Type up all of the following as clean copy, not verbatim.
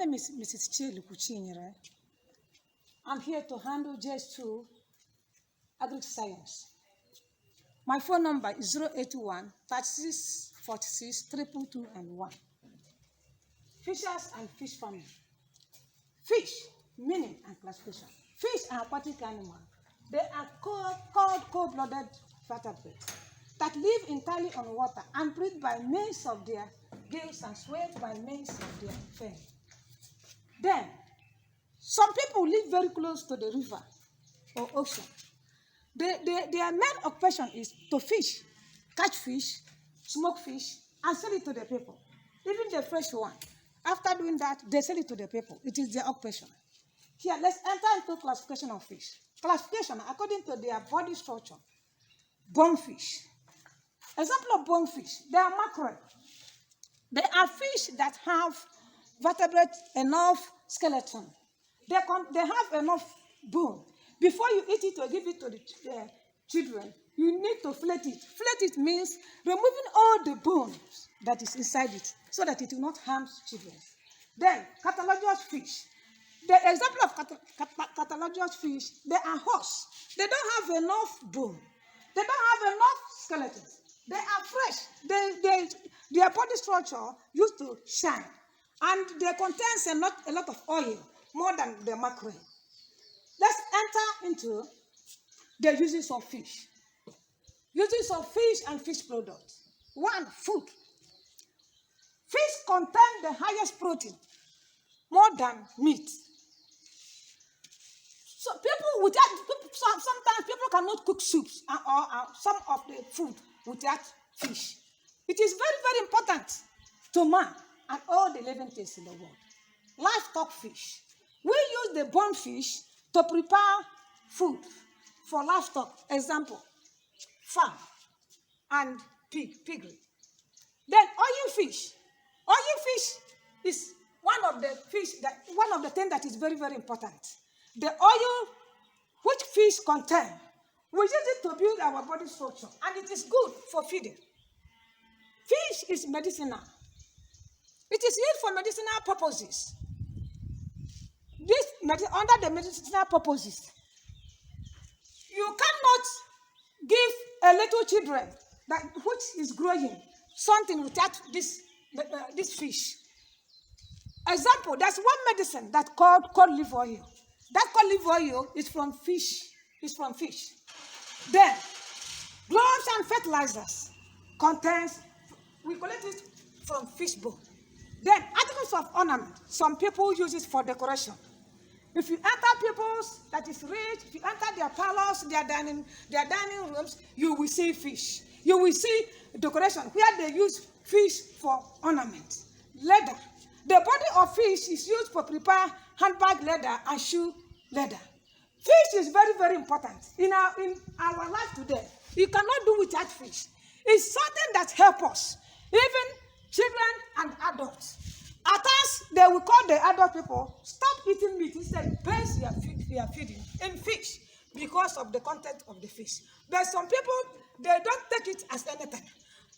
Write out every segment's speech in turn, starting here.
name is Mrs. Chelu Kuchinyere. I'm here to handle JS2 Agri Science. My phone number is 081 36 46 222 and 1. Fishers and fish farming. Fish, meaning and classification. Fish are aquatic animals. They are called cold-blooded vertebrates that live entirely on water and breathe by means of their gills and sweat by means of their fin. Then, some people live very close to the river or ocean. Their main occupation is to fish, catch fish, smoke fish, and sell it to the people. Even the fresh one. After doing that, they sell it to the people. It is their occupation. Here, let's enter into classification of fish. Classification according to their body structure. Bonefish. Example of bonefish, they are mackerel. They are fish that have vertebrate enough skeleton. They have enough bone. Before you eat it or give it to the children, you need to fillet it. Fillet it means removing all the bones that is inside it so that it will not harm children. Then, cartilaginous fish. The example of cartilaginous fish, they are horse. They don't have enough bone. They don't have enough skeleton. They are fresh. Their body structure used to shine. And they contain a lot of oil, more than the mackerel. Let's enter into the uses of fish. Uses of fish and fish products. 1, food. Fish contain the highest protein, more than meat. So sometimes people cannot cook soups or some of the food without fish. It is very, very important to man and all the living things in the world. Livestock fish. We use the bone fish to prepare food for livestock. Example, farm and piggery. Then oil fish. Oil fish is one of the things that is very, very important. The oil which fish contain, we use it to build our body structure, and it is good for feeding. Fish is medicinal. It is used for medicinal purposes. Under the medicinal purposes, you cannot give a little children which is growing something without this fish. Example, there's one medicine that's called cod liver oil. That cod liver oil is from fish. Then, gloves and fertilizers we collect it from fish bone. Then, articles of ornament. Some people use it for decoration. If you enter people's that is rich, if you enter their parlors, their dining rooms, you will see fish. You will see decoration where they use fish for ornament. Leather. The body of fish is used for prepare handbag leather and shoe leather. Fish is very, very important in our life today. You cannot do without fish. It's something that helps us, even children and adults. At times, they will call the adult people, stop eating meat, instead base your feeding in fish because of the content of the fish. But some people, they don't take it as anything.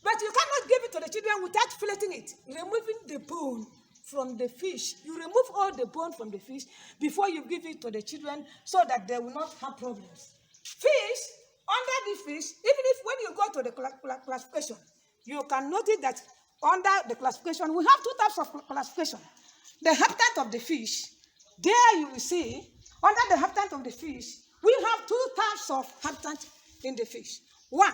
But you cannot give it to the children without filleting it, removing the bone from the fish. You remove all the bone from the fish before you give it to the children so that they will not have problems. Fish, under the fish, even if when you go to the classification, you can notice that under the classification, we have 2 types of classification. The habitat of the fish, there you will see, under the habitat of the fish, we have 2 types of habitat in the fish. 1,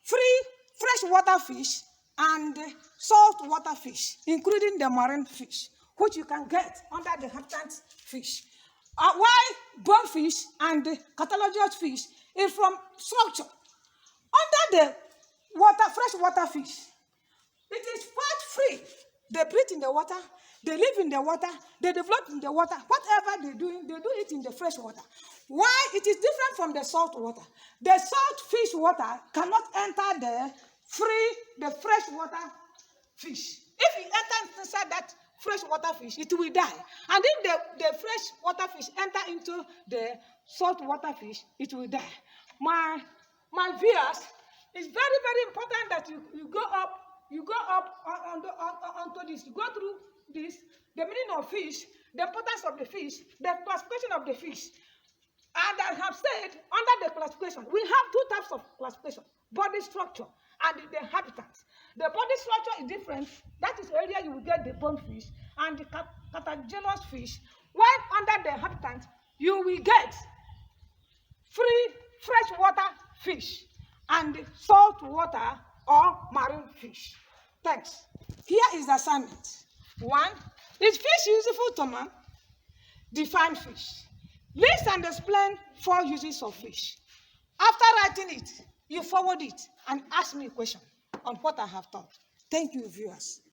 freshwater fish and saltwater fish, including the marine fish, which you can get under the habitat fish. While bonefish and cartilaginous fish is from structure. Under the freshwater fish, it is quite free. They breathe in the water, they live in the water, they develop in the water. Whatever they do it in the fresh water. Why it is different from the salt water? The salt fish water cannot enter the freshwater fish. If you enter inside that freshwater fish, it will die. And if the freshwater fish enter into the saltwater fish, it will die. My viewers, it's very, very important that you go up onto this. You go through this, the meaning of fish, the importance of the fish, the classification of the fish. And I have said, under the classification, we have two types of classification, body structure and the inhabitants. The body structure is different. That is the area you will get the bone fish and the cartilaginous fish. While under the inhabitants, you will get free freshwater fish and salt water or marine fish. Thanks. Here is the assignment. 1. Is fish useful to man? Define fish. List and explain 4 uses of fish. After writing it, you forward it and ask me a question on what I have taught. Thank you, viewers.